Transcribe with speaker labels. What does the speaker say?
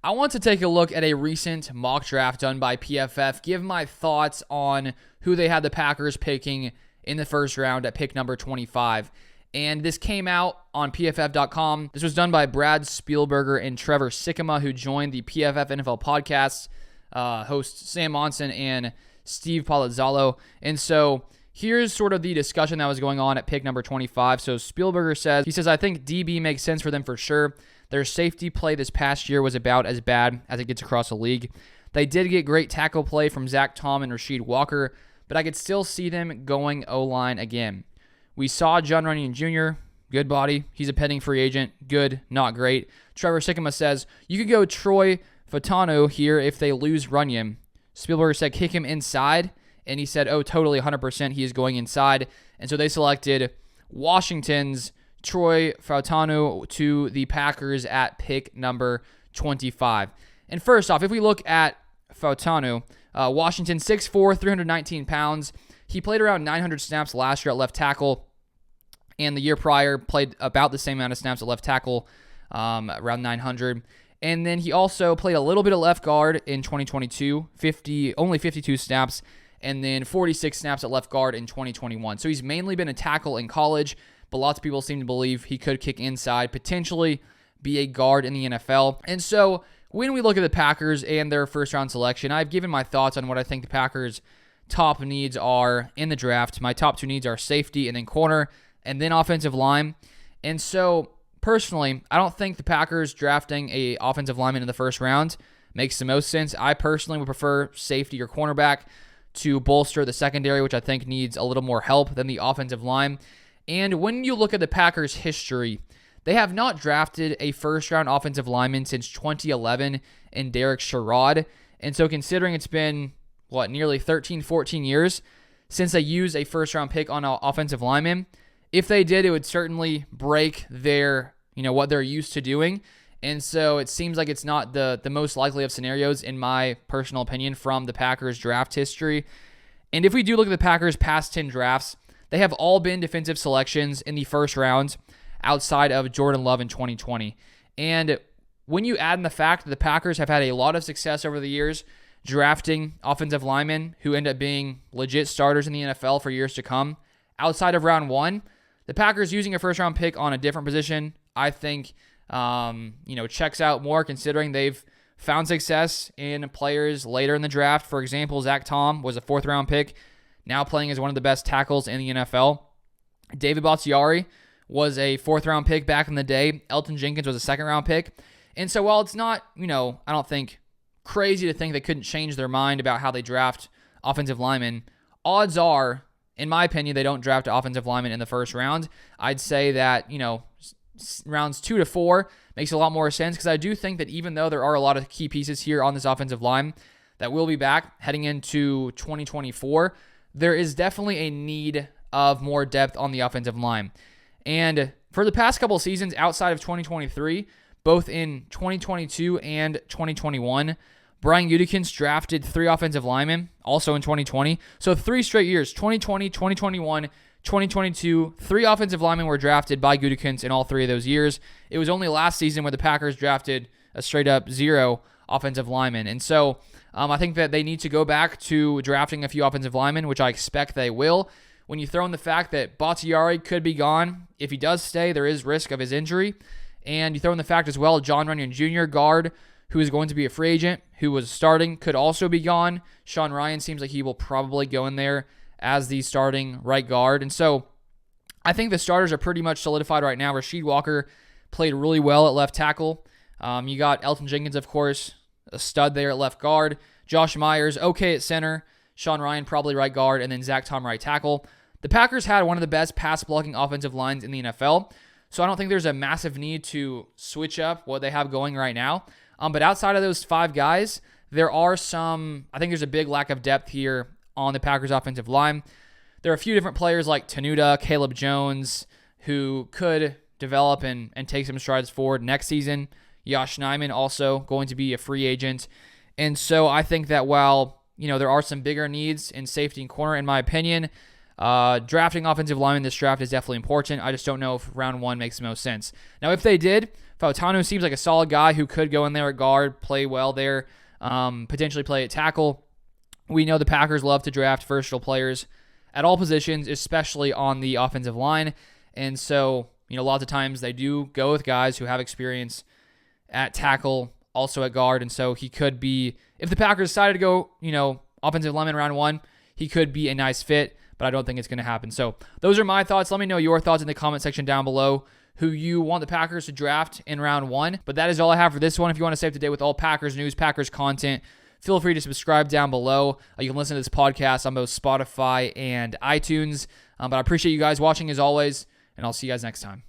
Speaker 1: I want to take a look at a recent mock draft done by PFF, give my thoughts on who they had the Packers picking in the first round at pick number 25. And this came out on PFF.com. This was done by Brad Spielberger and Trevor Sikkema, who joined the PFF NFL podcast, hosts Sam Monson and Steve Palazzolo. And so here's sort of the discussion that was going on at pick number 25. So Spielberger says, I think DB makes sense for them for sure. Their safety play this past year was about as bad as it gets across the league. They did get great tackle play from Zach Tom and Rasheed Walker, but I could still see them going O-line again. We saw John Runyon Jr., good body. He's a pending free agent. Good, not great. Trevor Sikkema says, you could go Troy Fautanu here if they lose Runyon. Spielberger said, kick him inside. And he said, oh, totally, 100% he is going inside. And so they selected Washington's Troy Fautanu to the Packers at pick number 25. And first off, if we look at Fautanu, Washington 6'4", 319 pounds. He played around 900 snaps last year at left tackle, and the year prior played about the same amount of snaps at left tackle, around 900. And then he also played a little bit of left guard in 2022, only 52 snaps, and then 46 snaps at left guard in 2021. So he's mainly been a tackle in college, but lots of people seem to believe he could kick inside, potentially be a guard in the NFL. And so when we look at the Packers and their first-round selection, I've given my thoughts on what I think the Packers' top needs are in the draft. My top two needs are safety and then corner and then offensive line. And so personally, I don't think the Packers drafting a offensive lineman in the first round makes the most sense. I personally would prefer safety or cornerback to bolster the secondary, which I think needs a little more help than the offensive line. And when you look at the Packers' history, they have not drafted a first-round offensive lineman since 2011 in Derek Sherrod. And so considering it's been nearly 13, 14 years since they used a first-round pick on an offensive lineman. If they did, it would certainly break their, what they're used to doing. And so it seems like it's not the most likely of scenarios, in my personal opinion, from the Packers' draft history. And if we do look at the Packers' past 10 drafts, they have all been defensive selections in the first round outside of Jordan Love in 2020. And when you add in the fact that the Packers have had a lot of success over the years drafting offensive linemen who end up being legit starters in the NFL for years to come, outside of round one, the Packers using a first-round pick on a different position, I think, checks out more considering they've found success in players later in the draft. For example, Zach Tom was a fourth-round pick, now playing as one of the best tackles in the NFL. David Bakhtiari was a fourth-round pick back in the day. Elton Jenkins was a second-round pick. And so while it's not, I don't think crazy to think they couldn't change their mind about how they draft offensive linemen, odds are, in my opinion, they don't draft offensive linemen in the first round. I'd say that, rounds 2 to 4 makes a lot more sense, because I do think that even though there are a lot of key pieces here on this offensive line that will be back heading into 2024, there is definitely a need of more depth on the offensive line. And for the past couple of seasons outside of 2023, both in 2022 and 2021, Brian Gutekunst drafted 3 offensive linemen, also in 2020. So 3 straight years, 2020, 2021, 2022, 3 offensive linemen were drafted by Gutekunst in all 3 of those years. It was only last season where the Packers drafted a straight-up 0 offensive linemen. And so I think that they need to go back to drafting a few offensive linemen, which I expect they will. When you throw in the fact that Bakhtiari could be gone, if he does stay, there is risk of his injury. And you throw in the fact as well, John Runyon Jr., guard, who is going to be a free agent, who was starting, could also be gone. Sean Ryan seems like he will probably go in there as the starting right guard. And so I think the starters are pretty much solidified right now. Rasheed Walker played really well at left tackle. You got Elton Jenkins, of course, a stud there at left guard. Josh Myers, okay at center. Sean Ryan, probably right guard. And then Zach Tom, right tackle. The Packers had one of the best pass-blocking offensive lines in the NFL. So I don't think there's a massive need to switch up what they have going right now. But outside of those 5 guys, there are I think there's a big lack of depth here on the Packers offensive line. There are a few different players like Tenuta, Caleb Jones, who could develop and take some strides forward next season. Yosh Nijman also going to be a free agent. And so I think that while, there are some bigger needs in safety and corner, in my opinion, Drafting offensive linemen this draft is definitely important. I just don't know if round 1 makes the most sense. Now, if they did, Fautanu seems like a solid guy who could go in there at guard, play well there, potentially play at tackle. We know the Packers love to draft versatile players at all positions, especially on the offensive line. And so, lots of times they do go with guys who have experience at tackle, also at guard. And so he could be, if the Packers decided to go, offensive lineman round 1, he could be a nice fit, but I don't think it's going to happen. So those are my thoughts. Let me know your thoughts in the comment section down below, who you want the Packers to draft in round 1. But that is all I have for this one. If you want to stay up to date with all Packers news, Packers content, feel free to subscribe down below. You can listen to this podcast on both Spotify and iTunes. But I appreciate you guys watching as always, and I'll see you guys next time.